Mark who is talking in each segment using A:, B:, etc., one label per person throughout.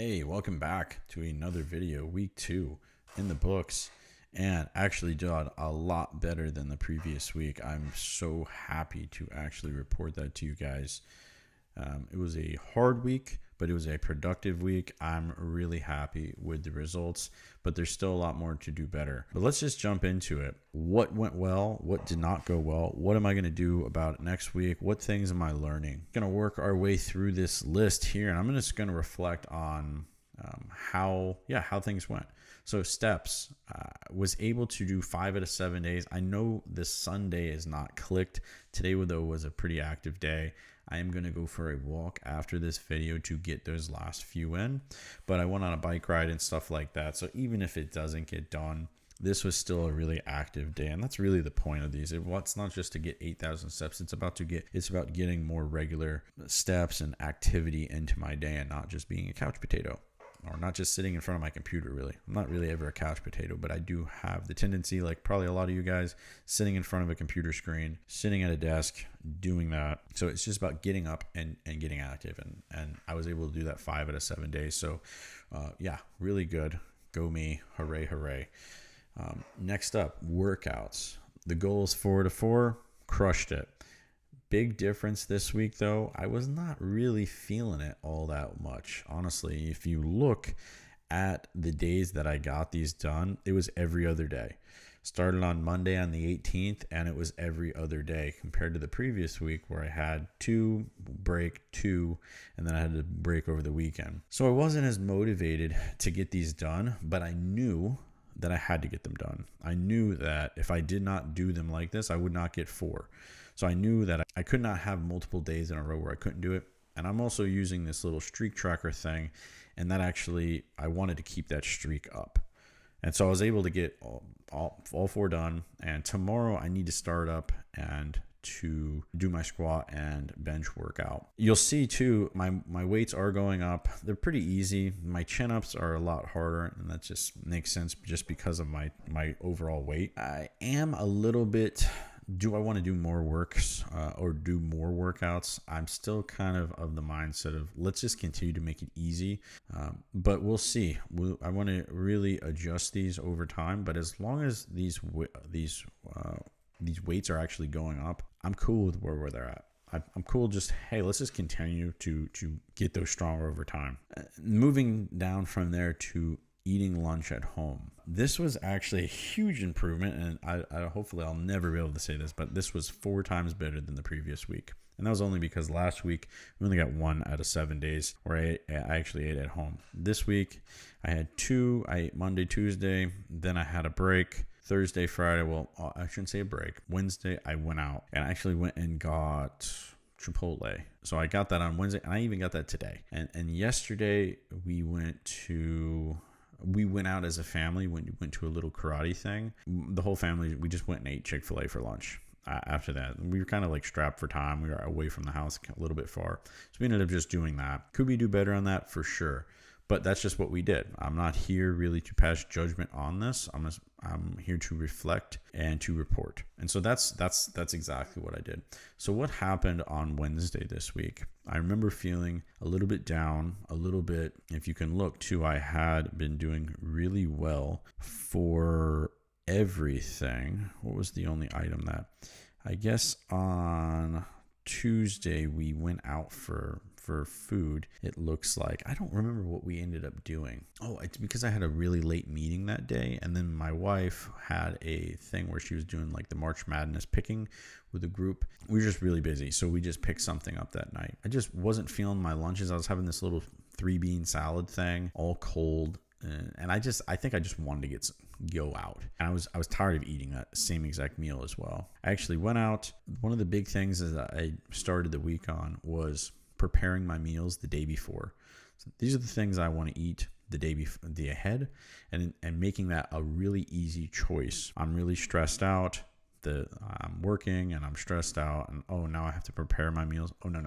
A: Hey, welcome back to another video, week 2 in the books, and actually did a lot better than the previous week. I'm so happy to actually report that to you guys. It was a hard week, but it was a productive week. I'm really happy with the results, but there's still a lot more to do better. But let's just jump into it. What went well? What did not go well? What am I going to do about it next week? What things am I learning? Going to work our way through this list here, and I'm just going to reflect on how things went. So steps, was able to do 5 out of 7 days. I know this Sunday is not clicked. Today, though, was a pretty active day. I am going to go for a walk after this video to get those last few in, but I went on a bike ride and stuff like that. So even if it doesn't get done, this was still a really active day, and that's really the point of these. It's not just to get 8,000 steps. It's about getting more regular steps and activity into my day, and not just being a couch potato, or not just sitting in front of my computer. Really, I'm not really ever a couch potato, but I do have the tendency, like probably a lot of you guys, sitting in front of a computer screen, sitting at a desk, doing that. So it's just about getting up and getting active, and I was able to do that 5 out of 7 days. So really good. Go me. Hooray, hooray. Next up, workouts. The goal is 4 to 4. Crushed it. Big difference this week, though. I was not really feeling it all that much. Honestly, if you look at the days that I got these done, it was every other day. Started on Monday on the 18th, and it was every other day compared to the previous week where I had 2, break 2, and then I had to break over the weekend. So I wasn't as motivated to get these done, but I knew that I had to get them done. I knew that if I did not do them like this, I would not get 4. So I knew that I could not have multiple days in a row where I couldn't do it. And I'm also using this little streak tracker thing, and that actually, I wanted to keep that streak up. And so I was able to get all 4 done. And tomorrow I need to start up and to do my squat and bench workout. You'll see too, my weights are going up. They're pretty easy. My chin ups are a lot harder, and that just makes sense just because of my overall weight. I am a little bit, do I want to do more works or do more workouts? I'm still kind of the mindset of let's just continue to make it easy, but we'll see. I want to really adjust these over time, but as long as these weights are actually going up, I'm cool with where they're at. I'm cool just, hey, let's just continue to get those stronger over time. Moving down from there to eating lunch at home. This was actually a huge improvement, and I hopefully I'll never be able to say this, but this was 4 times better than the previous week. And that was only because last week we only got 1 out of 7 days where I actually ate at home. This week I had 2. I ate Monday, Tuesday, then I had a break. Thursday, Friday, well, I shouldn't say a break. Wednesday, I went out and I actually went and got Chipotle. So I got that on Wednesday, and I even got that today. And yesterday, we went out as a family, went to a little karate thing. The whole family, we just went and ate Chick-fil-A for lunch. After that, we were kind of like strapped for time. We were away from the house a little bit far. So we ended up just doing that. Could we do better on that? For sure. But that's just what we did. I'm not here really to pass judgment on this. I'm here to reflect and to report. And so that's exactly what I did. So what happened on Wednesday this week? I remember feeling a little bit down, a little bit. If you can look too, I had been doing really well for everything. What was the only item that? I guess on Tuesday we went out for food. It looks like, I don't remember what we ended up doing. Oh, it's because I had a really late meeting that day, and then my wife had a thing where she was doing like the March Madness picking with a group. We were just really busy, so we just picked something up that night. I just wasn't feeling my lunches. I was having this little 3-bean salad thing, all cold, and I think I just wanted to go out. And I was tired of eating that same exact meal as well. I actually went out. One of the big things that I started the week on was preparing my meals the day before. So these are the things I want to eat the day ahead, and making that a really easy choice. I'm really stressed out. I'm working and I'm stressed out, and now I have to prepare my meals. No.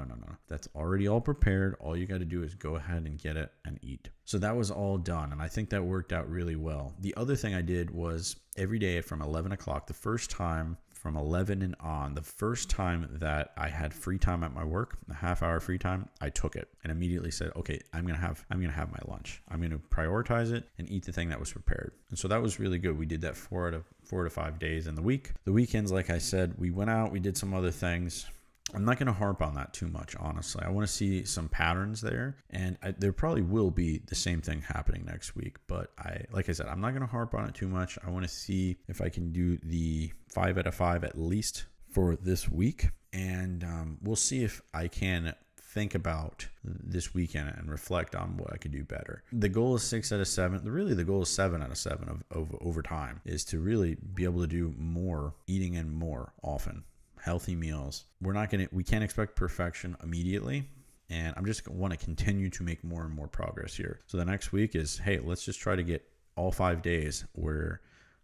A: That's already all prepared. All you got to do is go ahead and get it and eat. So that was all done, and I think that worked out really well. The other thing I did was every day from 11 o'clock, the first time from 11 and on. The first time that I had free time at my work, a half hour free time, I took it and immediately said, okay, I'm gonna have my lunch. I'm gonna prioritize it and eat the thing that was prepared. And so that was really good. We did that 4 to 5 days in the week. The weekends, like I said, we went out, we did some other things. I'm not going to harp on that too much, honestly. I want to see some patterns there, and there probably will be the same thing happening next week. But like I said, I'm not going to harp on it too much. I want to see if I can do the 5 out of 5 at least for this week, and we'll see if I can think about this weekend and reflect on what I could do better. The goal is 6 out of 7. Really, the goal is 7 out of 7 of over time, is to really be able to do more, eating in more often. Healthy meals. We can't expect perfection immediately. And I'm just want to continue to make more and more progress here. So the next week is, hey, let's just try to get all 5 days where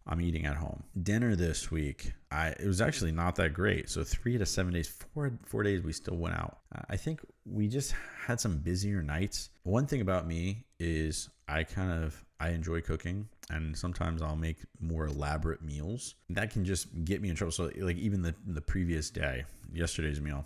A: I'm eating at home. Dinner this week, it was actually not that great. So 3 out of 7 days, 4 days we still went out. I think we just had some busier nights. One thing about me is I enjoy cooking, and sometimes I'll make more elaborate meals. That can just get me in trouble. So like even the previous day, yesterday's meal,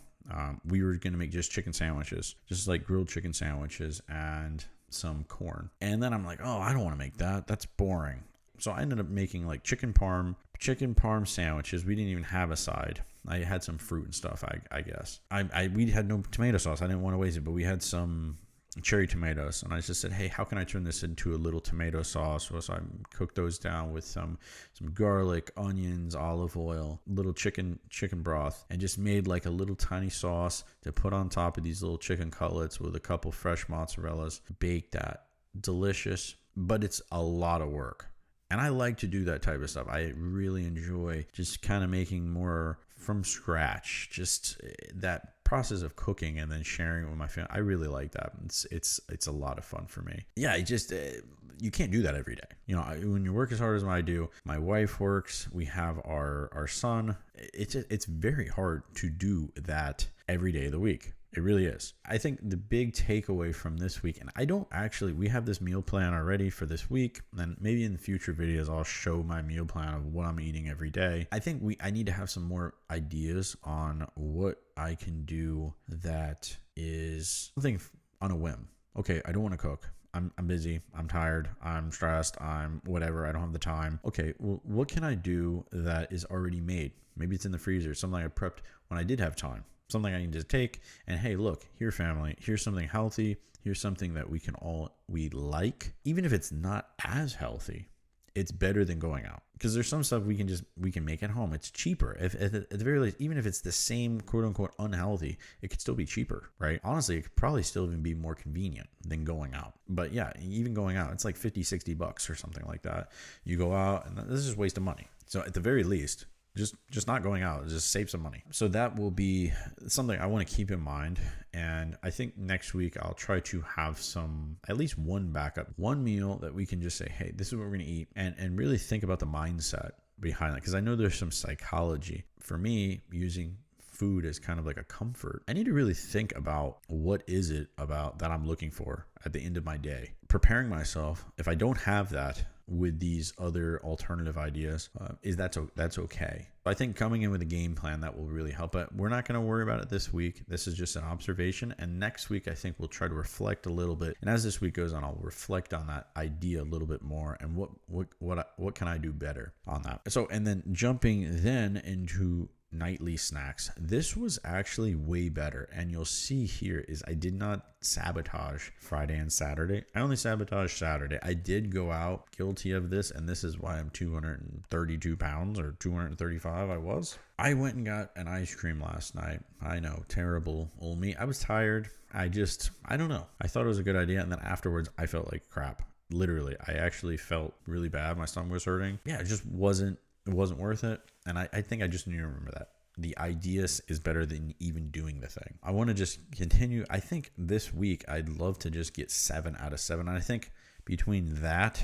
A: we were going to make just chicken sandwiches, just like grilled chicken sandwiches and some corn. And then I'm like, oh, I don't want to make that. That's boring. So I ended up making like chicken parm sandwiches. We didn't even have a side. I had some fruit and stuff, I guess. We had no tomato sauce. I didn't want to waste it, but we had some cherry tomatoes, and I just said, hey, how can I turn this into a little tomato sauce? So I cooked those down with some garlic, onions, olive oil, little chicken broth, and just made like a little tiny sauce to put on top of these little chicken cutlets with a couple fresh mozzarellas. Baked that. Delicious, but it's a lot of work. And I like to do that type of stuff. I really enjoy just kind of making more from scratch, just that process of cooking and then sharing it with my family. I really like that. It's a lot of fun for me. Yeah, you can't do that every day. You know, when you work as hard as I do, my wife works, we have our son. It's very hard to do that every day of the week. It really is. I think the big takeaway from this week, and we have this meal plan already for this week, and maybe in future videos I'll show my meal plan of what I'm eating every day. I think I need to have some more ideas on what I can do that is something on a whim. Okay, I don't want to cook. I'm busy. I'm tired. I'm stressed. I'm whatever. I don't have the time. Okay, well, what can I do that is already made? Maybe it's in the freezer, something I prepped when I did have time. Something I can just take and, hey, look, here, family, here's something healthy. Here's something that we like. Even if it's not as healthy, it's better than going out, because there's some stuff we can make at home. It's cheaper. If at the very least, even if it's the same quote unquote unhealthy, it could still be cheaper, right? Honestly, it could probably still even be more convenient than going out. But yeah, even going out, it's like $50-$60 or something like that. You go out, and this is a waste of money. So at the very least, just not going out, just save some money. So that will be something I want to keep in mind. And I think next week I'll try to have at least one backup, one meal that we can just say, hey, this is what we're going to eat, and really think about the mindset behind that. Because I know there's some psychology. For me, using food as kind of like a comfort, I need to really think about what is it about that I'm looking for at the end of my day. Preparing myself, if I don't have that with these other alternative ideas, that's okay. I think coming in with a game plan, that will really help. But we're not going to worry about it this week. This is just an observation. And next week, I think we'll try to reflect a little bit. And as this week goes on, I'll reflect on that idea a little bit more, and what can I do better on that. So, and then jumping then into nightly snacks. This was actually way better. And you'll see here is I did not sabotage Friday and Saturday. I only sabotaged Saturday. I did go out, guilty of this, and this is why I'm 232 pounds, or 235 I went and got an ice cream last night. I know, terrible old me. I was tired. I don't know. I thought it was a good idea, and then afterwards I felt like crap. Literally, I actually felt really bad. My stomach was hurting. Yeah, it wasn't worth it. And I think I just need to remember that. The idea is better than even doing the thing. I want to just continue. I think this week I'd love to just get 7 out of 7. And I think between that,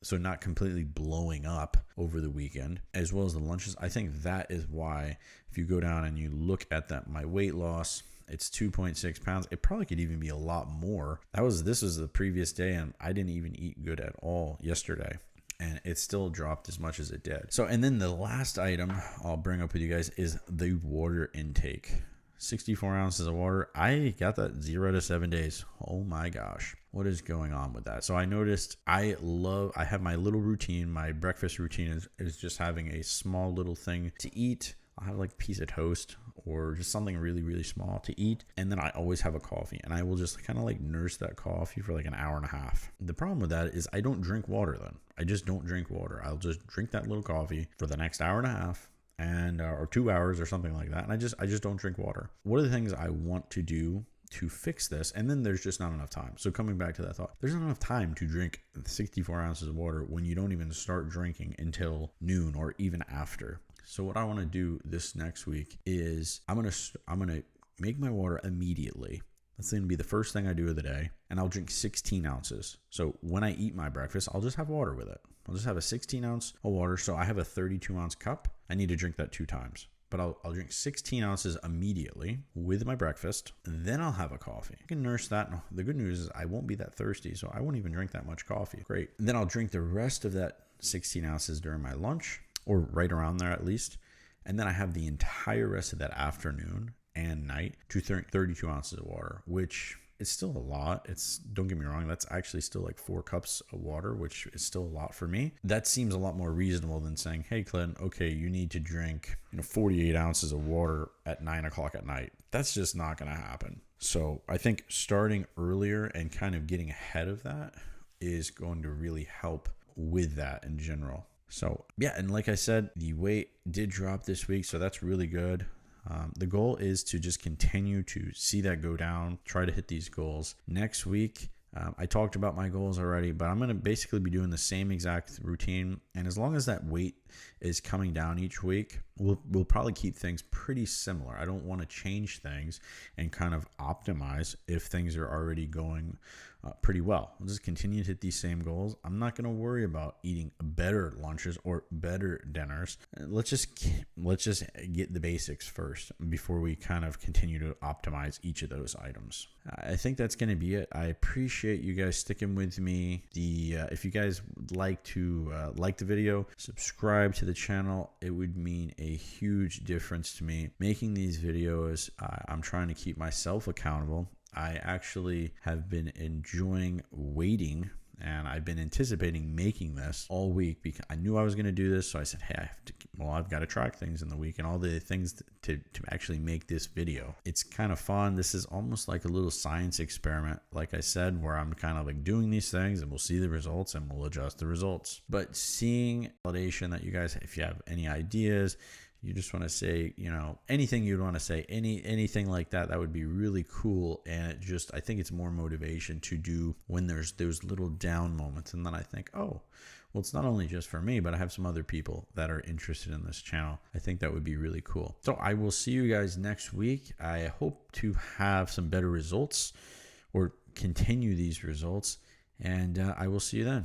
A: so not completely blowing up over the weekend, as well as the lunches, I think that is why if you go down and you look at that, my weight loss, it's 2.6 pounds. It probably could even be a lot more. This was the previous day, and I didn't even eat good at all yesterday. and it still dropped as much as it did. So, and then the last item I'll bring up with you guys is the water intake. 64 ounces of water. I got that 0 to 7 days. Oh my gosh. What is going on with that? So I noticed I have my little routine. My breakfast routine is just having a small little thing to eat. I'll have like a piece of toast or just something really, really small to eat. And then I always have a coffee, and I will just kind of like nurse that coffee for like an hour and a half. The problem with that is I don't drink water then. I just don't drink water. I'll just drink that little coffee for the next hour and a half, and or 2 hours or something like that. And I just don't drink water. What are the things I want to do to fix this? And then there's just not enough time. So coming back to that thought, there's not enough time to drink 64 ounces of water when you don't even start drinking until noon or even after. So what I want to do this next week is I'm gonna make my water immediately. That's going to be the first thing I do of the day, and I'll drink 16 ounces. So when I eat my breakfast, I'll just have water with it. I'll just have a 16 ounce of water. So I have a 32 ounce cup. I need to drink that 2 times. But I'll drink 16 ounces immediately with my breakfast. Then I'll have a coffee. I can nurse that. The good news is I won't be that thirsty, so I won't even drink that much coffee. Great. And then I'll drink the rest of that 16 ounces during my lunch, or right around there at least. And then I have the entire rest of that afternoon and night to 32 ounces of water, which is still a lot. Don't get me wrong, that's actually still like 4 cups of water, which is still a lot for me. That seems a lot more reasonable than saying, hey, Clint, okay, you need to drink 48 ounces of water at 9 o'clock at night. That's just not going to happen. So I think starting earlier and kind of getting ahead of that is going to really help with that in general. So yeah, and like I said, the weight did drop this week, so that's really good. The goal is to just continue to see that go down, try to hit these goals. Next week, I talked about my goals already, but I'm going to basically be doing the same exact routine. And as long as that weight is coming down each week, we'll probably keep things pretty similar. I don't want to change things and kind of optimize if things are already going pretty well. We'll just continue to hit these same goals. I'm not going to worry about eating better lunches or better dinners. Let's just get the basics first before we kind of continue to optimize each of those items. I think that's going to be it. I appreciate you guys sticking with me. If you guys would like to like the video, subscribe to the channel. It would mean a huge difference to me. Making these videos, I'm trying to keep myself accountable. I actually have been enjoying waiting, and I've been anticipating making this all week because I knew I was going to do this. So I said, hey, I've got to track things in the week and all the things to actually make this video. It's kind of fun. This is almost like a little science experiment, like I said, where I'm kind of like doing these things and we'll see the results and we'll adjust the results. But seeing validation that you guys, if you have any ideas, you just want to say, anything you'd want to say, anything like that, that would be really cool. And I think it's more motivation to do when there's those little down moments. And then I think, oh, well, it's not only just for me, but I have some other people that are interested in this channel. I think that would be really cool. So I will see you guys next week. I hope to have some better results or continue these results. And I will see you then.